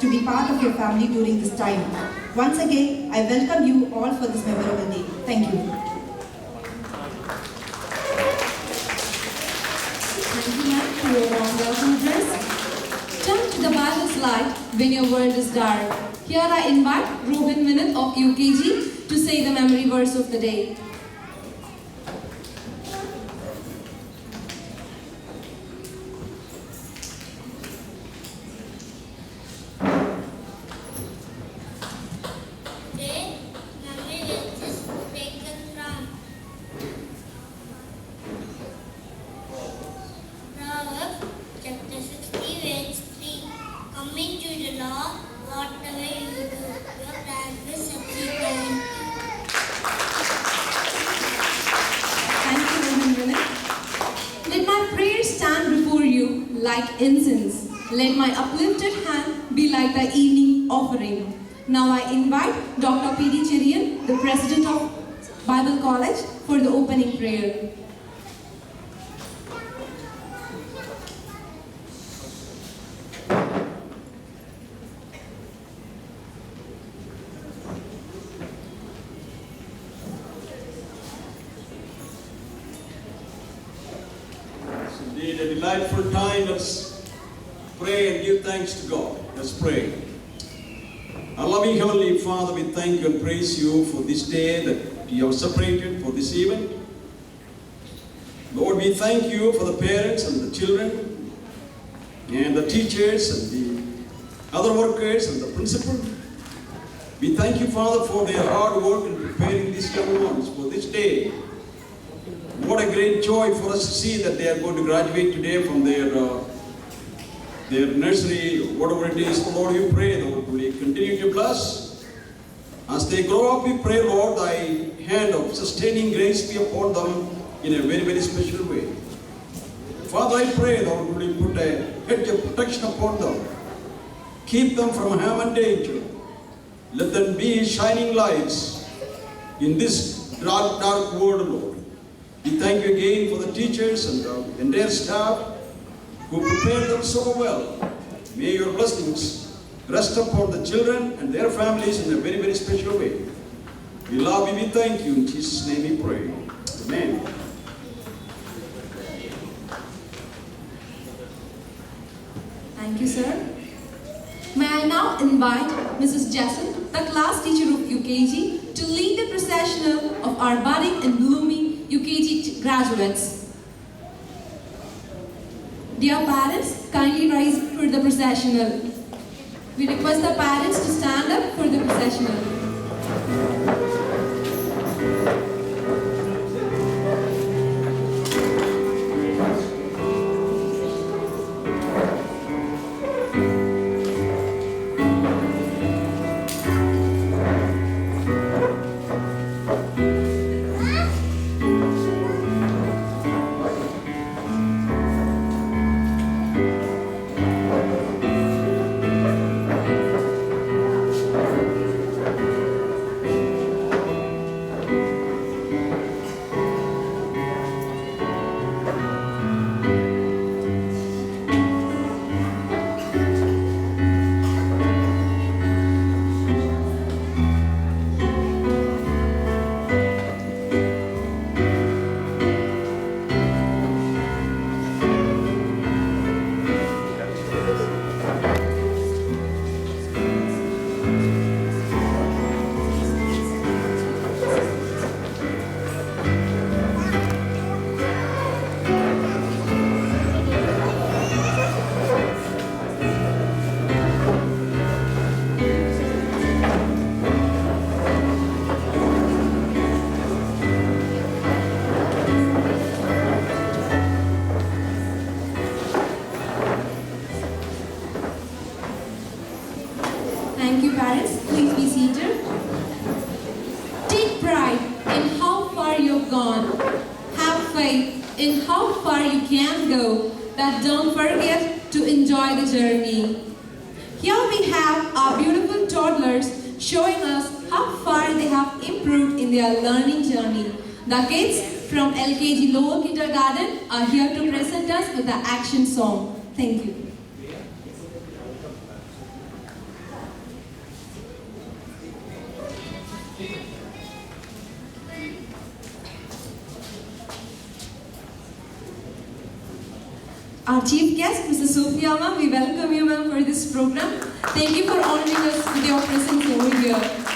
to be part of your family during this time. Once again, I welcome you all for this memorable day. Thank you. Thank you, ma'am, for your warm welcome address. Turn to the Bible's light when your world is dark. Here I invite Ruben Vinith of UKG to say the memory verse of the day. Like incense, let my uplifted hand be like the evening offering. Now I invite Dr. P.D. Cherian, the President of Bible College, for the opening prayer. Indeed, a delightful time. Let's pray and give thanks to God. Let's pray. Our loving Heavenly Father, we thank you and praise you for this day that you have separated for this event. Lord, we thank you for the parents and the children and the teachers and the other workers and the principal. We thank you, Father, for their hard work in preparing these young ones for this day. What a great joy for us to see that they are going to graduate today from their nursery, whatever it is. Lord, we pray, Lord, will you continue to bless. As they grow up, we pray, Lord, thy hand of sustaining grace be upon them in a very, very special way. Father, I pray, Lord, will you put a hedge of protection upon them. Keep them from harm and danger. Let them be shining lights in this dark, dark world, Lord. We thank you again for the teachers and the entire staff who prepared them so well. May your blessings rest upon the children and their families in a very, very special way. We love you, we thank you. In Jesus' name we pray. Amen. Thank you, sir. May I now invite Mrs. Jason, the class teacher of UKG, to lead the processional of our budding and blooming UKG graduates. Dear parents, kindly rise for the processional. We request the parents to stand up for the processional. Thank you, parents. Please be seated. Take pride in how far you've gone. Have faith in how far you can go, but don't forget to enjoy the journey. Here we have our beautiful toddlers showing us how far they have improved in their learning journey. The kids from LKG Lower Kindergarten are here to present us with the action song. Thank you. Our chief guest, Mrs. Sophia ma'am, we welcome you ma'am for this program. Thank you for honoring us with your presence over here.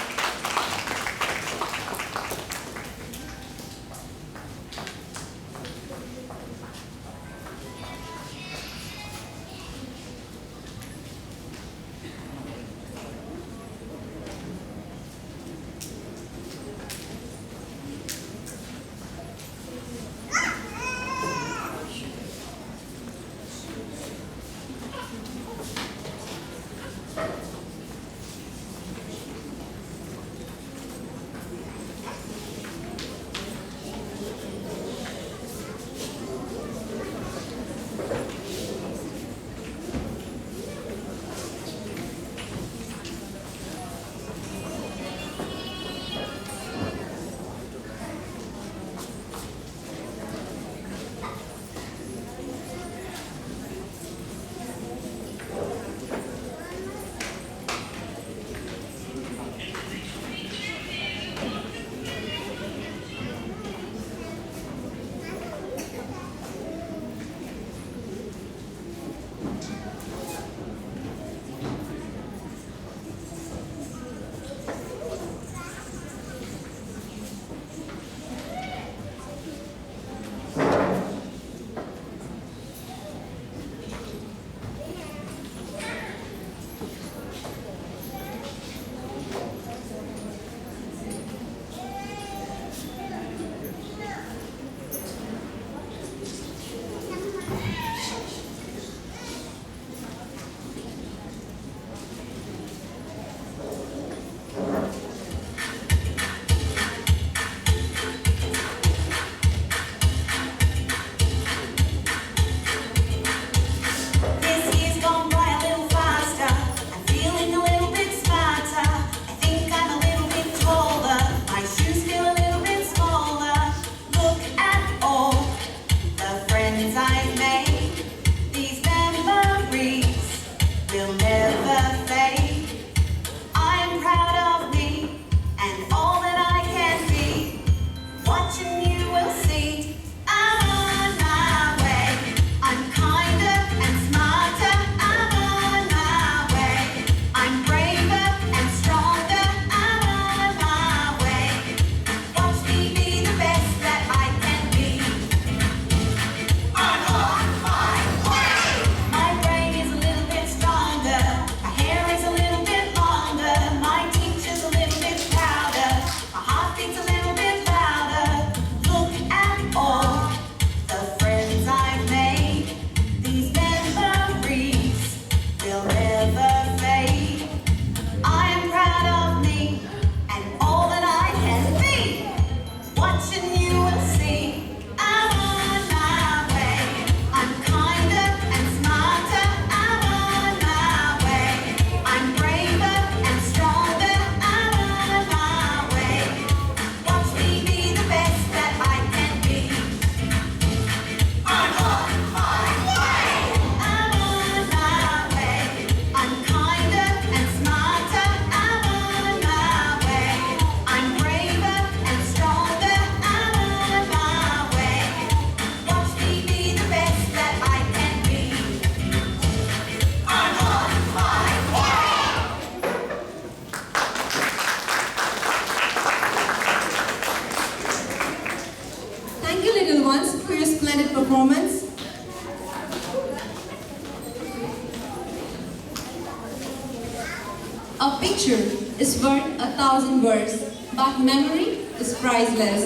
performance. A picture is worth 1,000 words, but memory is priceless.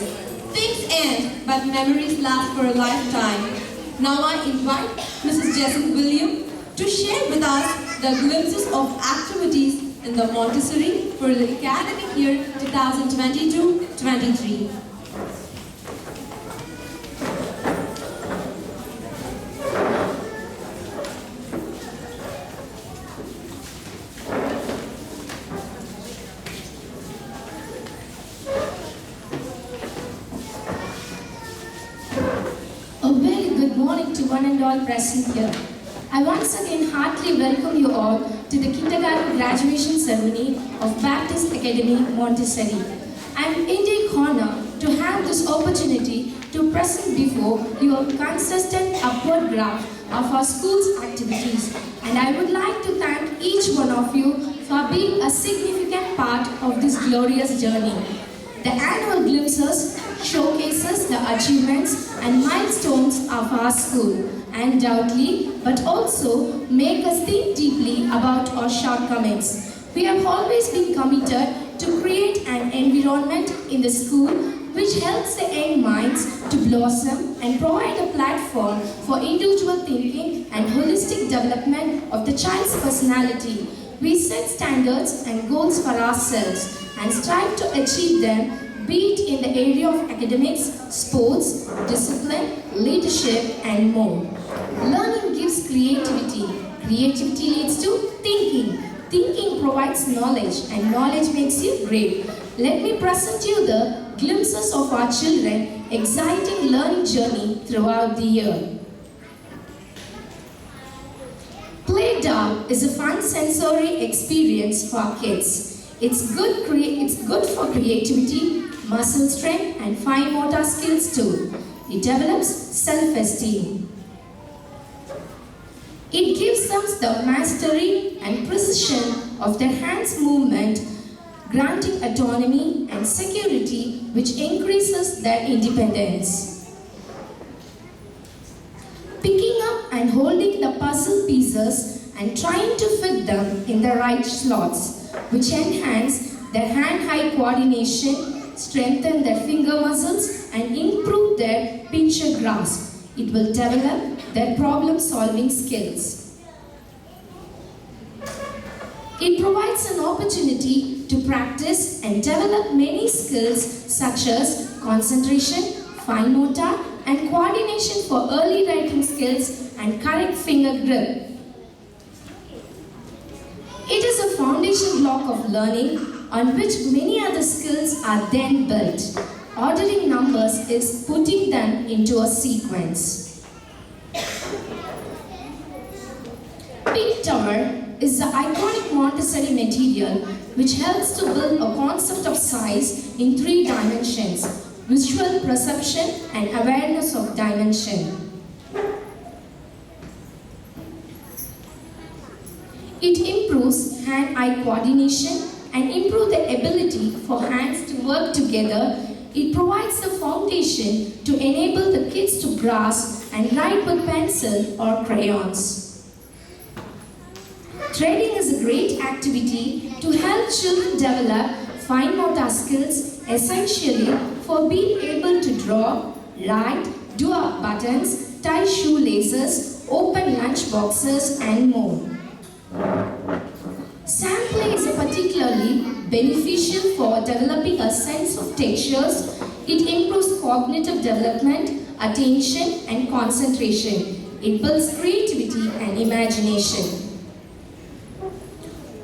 Things end, but memories last for a lifetime. Now I invite Mrs. Jessie William to share with us the glimpses of activities in the Montessori for the academic year 2022-23. A very good morning to one and all present here. I once again heartily welcome you all to the kindergarten graduation ceremony of Baptist Academy Montessori. I am indeed honored to have this opportunity to present before you a consistent upward graph of our school's activities, and I would like to thank each one of you for being a significant part of this glorious journey. The annual glimpses showcases the achievements and milestones of our school, undoubtedly, but also make us think deeply about our shortcomings. We have always been committed to create an environment in the school which helps the young minds to blossom and provide a platform for individual thinking and holistic development of the child's personality. We set standards and goals for ourselves and strive to achieve them, be it in the area of academics, sports, discipline, leadership, and more. Learning gives creativity. Creativity leads to thinking. Thinking provides knowledge, and knowledge makes you great. Let me present you the glimpses of our children exciting learning journey throughout the year. Play Doh is a fun sensory experience for kids. It's good for creativity, muscle strength, and fine motor skills too. It develops self-esteem. It gives them the mastery and precision of their hands movement, granting autonomy and security, which increases their independence. Picking up and holding the puzzle pieces and trying to fit them in the right slots, which enhance their hand-eye coordination, strengthen their finger muscles, and improve their pincher grasp. It will develop their problem-solving skills. It provides an opportunity to practice and develop many skills such as concentration, fine motor, and coordination for early writing skills and correct finger grip. It is a foundation block of learning on which many other skills are then built. Ordering numbers is putting them into a sequence. Pink Tower is the iconic Montessori material which helps to build a concept of size in 3 dimensions: visual perception and awareness of dimension. It improves hand-eye coordination and improves the ability for hands to work together. It provides the foundation to enable the kids to grasp and write with pencil or crayons. Threading is a great activity to help children develop fine motor skills, essentially for being able to draw, write, do up buttons, tie shoelaces, open lunch boxes, and more. Sand play is particularly beneficial for developing a sense of textures. It improves cognitive development, attention, and concentration. It builds creativity and imagination.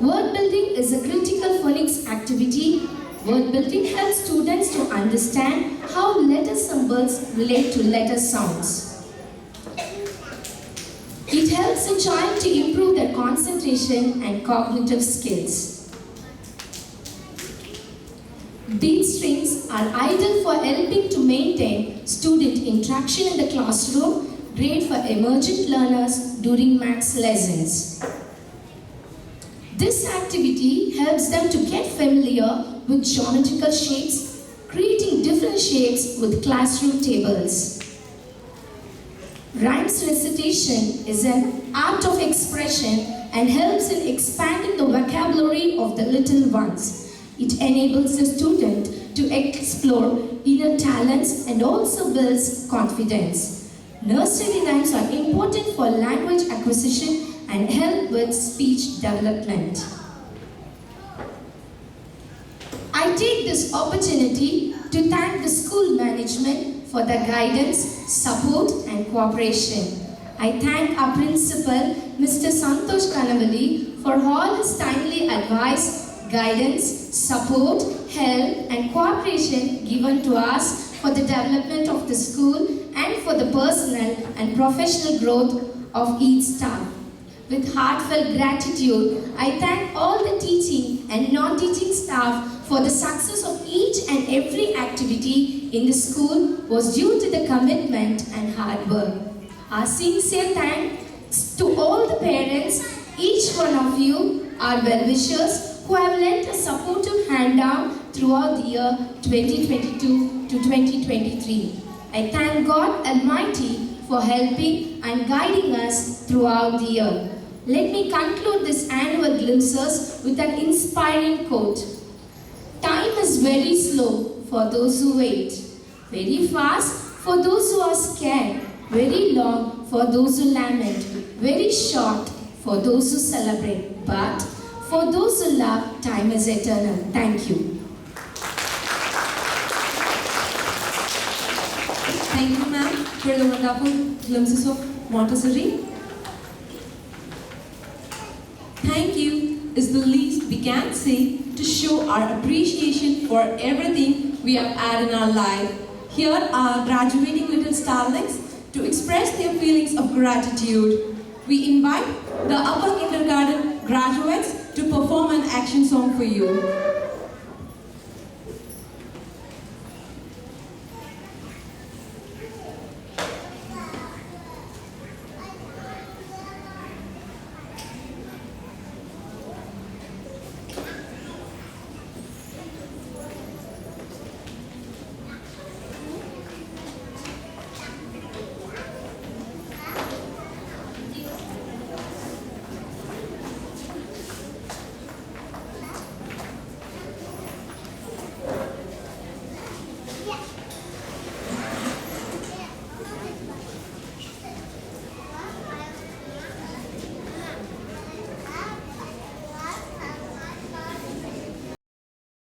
Word building is a critical phonics activity. Word building helps students to understand how letter symbols relate to letter sounds. It helps a child to improve their concentration and cognitive skills. Bead strings are ideal for helping to maintain student interaction in the classroom, great for emergent learners during maths lessons. This activity helps them to get familiar with geometrical shapes, creating different shapes with classroom tables. Rhymes recitation is an art of expression and helps in expanding the vocabulary of the little ones. It enables the student to explore inner talents and also builds confidence. Nursery rhymes are important for language acquisition and help with speech development. I take this opportunity to thank the school management for the guidance, support, and cooperation. I thank our principal, Mr. Santosh Kanavalli, for all his timely advice, guidance, support, help, and cooperation given to us for the development of the school and for the personal and professional growth of each staff. With heartfelt gratitude, I thank all the teaching and non-teaching staff for the success of each and every activity in the school was due to the commitment and hard work. Our sincere thanks to all the parents, each one of you, our well-wishers who have lent a supportive hand down throughout the year 2022 to 2023. I thank God Almighty for helping and guiding us throughout the year. Let me conclude this annual glimpses with an inspiring quote. Time is very slow for those who wait, very fast for those who are scared, very long for those who lament, very short for those who celebrate, but for those who love, time is eternal. Thank you. Thank you, ma'am, for the wonderful glimpses of Montessori. Thank you is the least we can say to show our appreciation for everything we have had in our life. Here are graduating little starlings to express their feelings of gratitude. We invite the upper kindergarten graduates to perform an action song for you.